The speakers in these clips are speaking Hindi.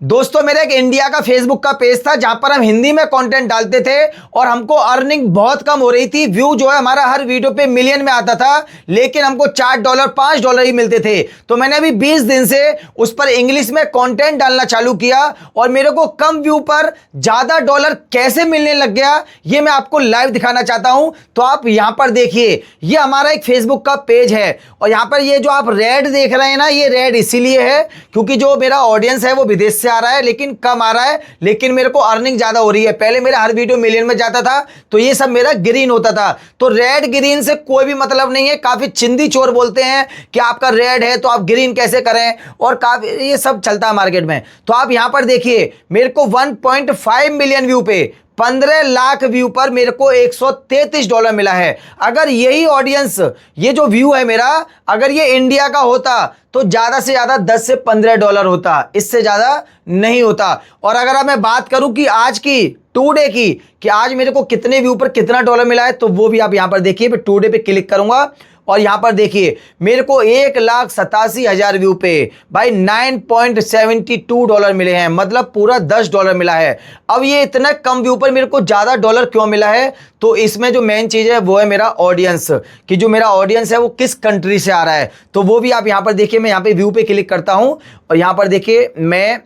दोस्तों मेरा एक इंडिया का फेसबुक का पेज था जहां पर हम हिंदी में कंटेंट डालते थे और हमको अर्निंग बहुत कम हो रही थी। व्यू जो है हमारा हर वीडियो पे मिलियन में आता था, लेकिन हमको $4 $5 ही मिलते थे। तो मैंने अभी 20 दिन से उस पर इंग्लिश में कंटेंट डालना चालू किया और मेरे को कम व्यू पर ज्यादा डॉलर कैसे मिलने लग गया, ये मैं आपको लाइव दिखाना चाहता हूं। तो आप यहां पर देखिए, ये हमारा एक फेसबुक का पेज है और यहां पर ये जो आप रेड देख रहे हैं ना, ये रेड इसीलिए है क्योंकि जो मेरा ऑडियंस है वो विदेश से आ रहा है, लेकिन कम आ रहा है, लेकिन मेरे को अर्निंग ज्यादा हो रही है। पहले मेरा हर वीडियो मिलियन में जाता था तो ये सब मेरा ग्रीन होता था। तो रेड ग्रीन से कोई भी मतलब नहीं है। काफी चिंदी चोर बोलते हैं कि आपका रेड है तो आप ग्रीन कैसे करें, और काफी ये सब चलता है मार्केट में। तो आप यहां पर देखिए, मेरे को 1.5 मिलियन व्यू पे 15 लाख व्यू पर मेरे को $133 मिला है। अगर यही ऑडियंस, ये जो व्यू है मेरा, अगर ये इंडिया का होता तो ज्यादा से ज्यादा $10 से $15 होता, इससे ज्यादा नहीं होता। और अगर अब मैं बात करूं कि आज की टुडे की, कि आज मेरे को कितने व्यू पर कितना डॉलर मिला है, तो वो भी आप यहां पर देखिए। मैं टुडे पे क्लिक करूंगा और यहां पर देखिए मेरे को 1,87,000 व्यू पे भाई $9.72 मिले हैं, मतलब पूरा $10 मिला है। अब ये इतना कम व्यू पर मेरे को ज्यादा डॉलर क्यों मिला है, तो इसमें जो मेन चीज है वो है मेरा ऑडियंस, कि जो मेरा ऑडियंस है वो किस कंट्री से आ रहा है। तो वो भी आप यहां पर देखिए। मैं यहां पे व्यू पे क्लिक करता हूं और यहां पर देखिए, मैं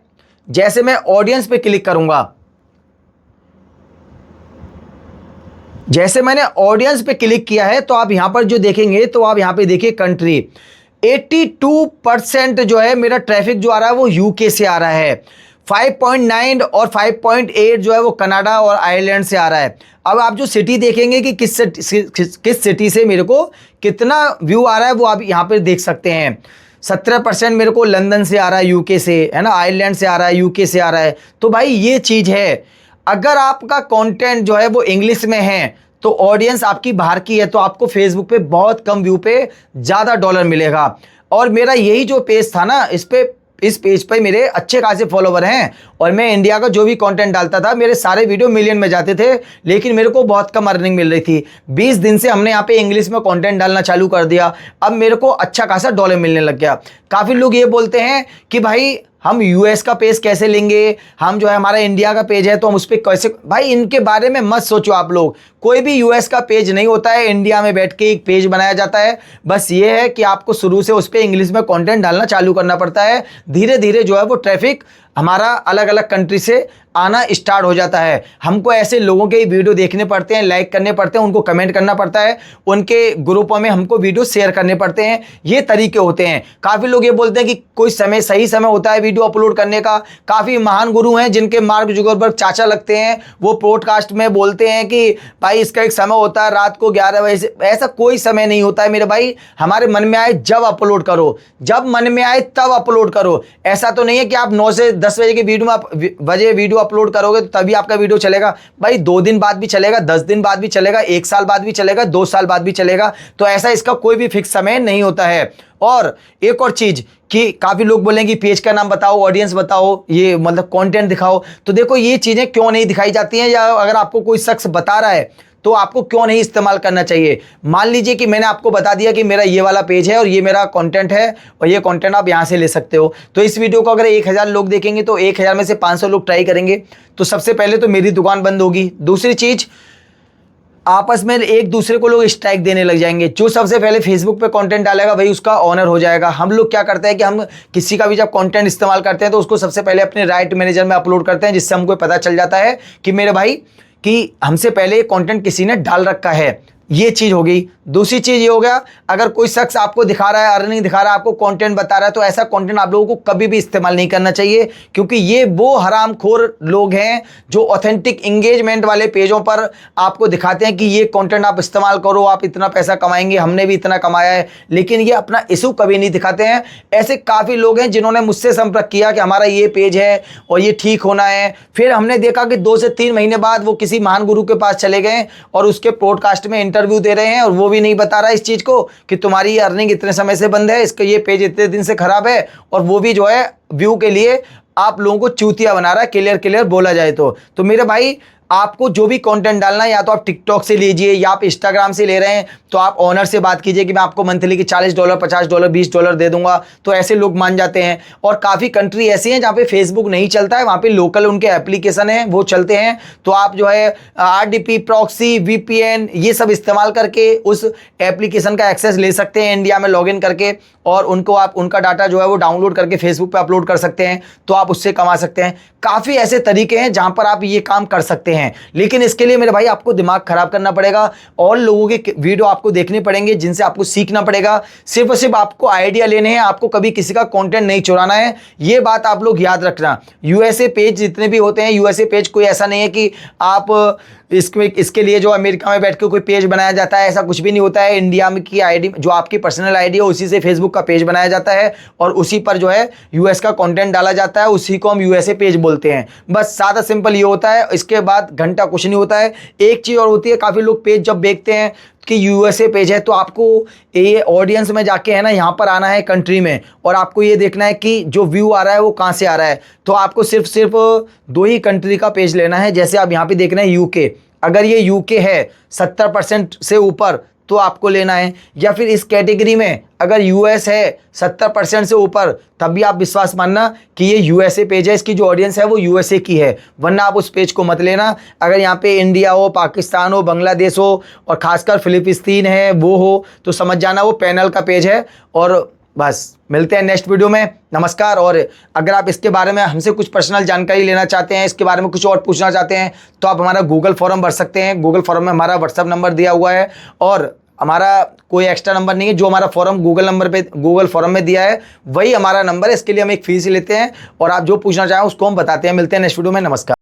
जैसे मैं ऑडियंस पे क्लिक करूंगा, जैसे मैंने ऑडियंस पे क्लिक किया है, तो आप यहां पर जो देखेंगे, तो आप यहां पे देखिए कंट्री 82% जो है मेरा ट्रैफिक जो आ रहा है वो यूके से आ रहा है। 5.9 और 5.8 जो है वो कनाडा और आयरलैंड से आ रहा है। अब आप जो सिटी देखेंगे कि किस सिटी से मेरे को कितना व्यू आ रहा है, वो आप यहां पर देख सकते हैं। 17% मेरे को लंदन से आ रहा है, यूके से, है ना, आयरलैंड से आ रहा है, यूके से आ रहा है। तो भाई ये चीज है, अगर आपका कंटेंट जो है वो इंग्लिश में है तो ऑडियंस आपकी बाहर की है, तो आपको फेसबुक पे बहुत कम व्यू पे ज्यादा डॉलर मिलेगा। और मेरा यही जो पेज था ना, इस पेज पे मेरे अच्छे खासे फॉलोवर हैं और मैं इंडिया का जो भी कंटेंट डालता था, मेरे सारे वीडियो मिलियन में जाते थे, लेकिन मेरे को बहुत कम अर्निंग मिल रही थी। 20 दिन से हमने यहाँ पे इंग्लिश में कंटेंट डालना चालू कर दिया, अब मेरे को अच्छा खासा डॉलर मिलने लग गया। काफी लोग ये बोलते हैं कि भाई हम यूएस का पेज कैसे लेंगे, हम जो है हमारा इंडिया का पेज है तो हम उस पर कैसे। भाई इनके बारे में मत सोचो आप लोग, कोई भी यूएस का पेज नहीं होता है, इंडिया में बैठ के एक पेज बनाया जाता है। बस ये है कि आपको शुरू से उस पर इंग्लिश में कंटेंट डालना चालू करना पड़ता है। धीरे धीरे जो है वो ट्रैफिक हमारा अलग अलग कंट्री से आना स्टार्ट हो जाता है। हमको ऐसे लोगों के वीडियो देखने पड़ते हैं, लाइक करने पड़ते हैं, उनको कमेंट करना पड़ता है, उनके ग्रुपों में हमको वीडियो शेयर करने पड़ते हैं। ये तरीके होते हैं। काफ़ी लोग ये बोलते हैं कि कोई समय, सही समय होता है वीडियो अपलोड करने का। काफ़ी महान गुरु हैं जिनके मार्क जुगरबर्ग चाचा लगते हैं, वो पॉडकास्ट में बोलते हैं कि भाई इसका एक समय होता है रात को 11 बजे से। ऐसा कोई समय नहीं होता है मेरे भाई, हमारे मन में आए जब अपलोड करो, जब मन में आए तब अपलोड करो। ऐसा तो नहीं है कि आप 9 से 10 बजे के वीडियो अपलोड करोगे तो तभी आपका वीडियो चलेगा। भाई 2 दिन बाद भी चलेगा, 10 दिन बाद भी चलेगा, 1 साल बाद भी चलेगा, 2 साल बाद भी चलेगा। तो ऐसा इसका कोई भी फिक्स समय नहीं होता है। और एक और चीज कि काफी लोग बोलेंगे पेज का नाम बताओ, ऑडियंस बताओ, ये मतलब कंटेंट दिखाओ। तो देखो ये चीजें क्यों नहीं दिखाई जाती हैं, या अगर आपको कोई शख्स बता रहा है तो आपको क्यों नहीं इस्तेमाल करना चाहिए। मान लीजिए कि मैंने आपको बता दिया कि मेरा ये वाला पेज है और ये मेरा कंटेंट है और ये कंटेंट आप यहां से ले सकते हो। तो इस वीडियो को अगर 1000 लोग देखेंगे तो 1000 में से 500 लोग ट्राई करेंगे, तो सबसे पहले तो मेरी दुकान बंद होगी। दूसरी चीज, आपस में एक दूसरे को लोग स्ट्राइक देने लग जाएंगे। जो सबसे पहले फेसबुक पे कंटेंट डालेगा वही उसका ऑनर हो जाएगा। हम लोग क्या करते हैं कि हम किसी का भी जब कंटेंट इस्तेमाल करते हैं तो उसको सबसे पहले अपने राइट मैनेजर में अपलोड करते हैं, जिससे हमको पता चल जाता है कि मेरे भाई कि हमसे पहले कंटेंट किसी ने डाल रखा है। ये चीज हो गई। दूसरी चीज ये हो गया, अगर कोई शख्स आपको दिखा रहा है, अर्निंग दिखा रहा है, आपको कंटेंट बता रहा है, तो ऐसा कंटेंट आप लोगों को कभी भी इस्तेमाल नहीं करना चाहिए, क्योंकि ये वो हरामखोर लोग हैं जो ऑथेंटिक एंगेजमेंट वाले पेजों पर आपको दिखाते हैं कि ये कंटेंट आप इस्तेमाल करो, आप इतना पैसा कमाएंगे, हमने भी इतना कमाया है, लेकिन ये अपना इशू कभी नहीं दिखाते हैं। ऐसे काफ़ी लोग हैं जिन्होंने मुझसे संपर्क किया कि हमारा ये पेज है और ये ठीक होना है। फिर हमने देखा कि 2 से 3 महीने बाद वो किसी महान गुरु के पास चले गए और उसके पॉडकास्ट में इंटरव्यू दे रहे हैं और वो भी नहीं बता रहा इस चीज को कि तुम्हारी अर्निंग इतने समय से बंद है, इसका ये पेज इतने दिन से खराब है, और वो भी जो है व्यू के लिए आप लोगों को चूतिया बना रहा है, क्लियर बोला जाए तो। मेरे भाई आपको जो भी कंटेंट डालना है, या तो आप टिकटॉक से लीजिए या आप इंस्टाग्राम से ले रहे हैं, तो आप ओनर से बात कीजिए कि मैं आपको मंथली की $40, $50, $20 दे दूंगा, तो ऐसे लोग मान जाते हैं। और काफ़ी कंट्री ऐसी हैं जहाँ पे फेसबुक नहीं चलता है, वहाँ पे लोकल उनके एप्लीकेशन है वो चलते हैं, तो आप जो है RDP, प्रॉक्सी, VPN ये सब इस्तेमाल करके उस एप्लीकेशन का एक्सेस ले सकते हैं इंडिया में लॉगिन करके, और उनको आप उनका डाटा जो है वो डाउनलोड करके फेसबुक पे अपलोड कर सकते हैं, तो आप उससे कमा सकते हैं। काफ़ी ऐसे तरीके हैं जहां पर आप ये काम कर सकते हैं, लेकिन इसके लिए मेरे भाई आपको दिमाग खराब करना पड़ेगा और लोगों के वीडियो आपको देखने पड़ेंगे जिनसे आपको सीखना पड़ेगा। सिर्फ और सिर्फ आपको आइडिया लेने हैं, आपको कभी किसी का कंटेंट नहीं चुराना है, ये बात आप लोग याद रखना। USA पेज जितने भी होते हैं, USA पेज कोई ऐसा नहीं है कि आप इसके लिए जो अमेरिका में बैठ के कोई पेज बनाया जाता है, ऐसा कुछ भी नहीं होता है। इंडिया में की आईडी जो आपकी पर्सनल आईडी है उसी से फेसबुक का पेज बनाया जाता है और उसी पर जो है US का कंटेंट डाला जाता है, उसी को हम USA पेज बोलते हैं। बस सादा सिंपल ये होता है, इसके बाद घंटा कुछ नहीं होता है। एक चीज़ और होती है, काफ़ी लोग पेज जब देखते हैं कि USA पेज है, तो आपको ये ऑडियंस में जाके है ना, यहाँ पर आना है कंट्री में, और आपको ये देखना है कि जो व्यू आ रहा है वो कहाँ से आ रहा है। तो आपको सिर्फ 2 ही कंट्री का पेज लेना है। जैसे आप यहाँ पे देख रहे हैं UK, अगर ये UK है 70% से ऊपर तो आपको लेना है, या फिर इस कैटेगरी में अगर US है 70% से ऊपर, तब भी आप विश्वास मानना कि ये USA पेज है, इसकी जो ऑडियंस है वो USA की है, वरना आप उस पेज को मत लेना। अगर यहाँ पे इंडिया हो, पाकिस्तान हो, बांग्लादेश हो और खासकर फिलिपीन है वो हो, तो समझ जाना वो पैनल का पेज है। और बस मिलते हैं नेक्स्ट वीडियो में, नमस्कार। और अगर आप इसके बारे में हमसे कुछ पर्सनल जानकारी लेना चाहते हैं, इसके बारे में कुछ और पूछना चाहते हैं, तो आप हमारा गूगल फॉर्म भर सकते हैं। गूगल फॉर्म में हमारा व्हाट्सअप नंबर दिया हुआ है, और हमारा कोई एक्स्ट्रा नंबर नहीं है। जो हमारा फॉर्म गूगल फॉर्म में दिया है वही हमारा नंबर है। इसके लिए हम एक फीस लेते हैं, और आप जो पूछना चाहें उसको हम बताते हैं। मिलते हैं नेक्स्ट वीडियो में, नमस्कार।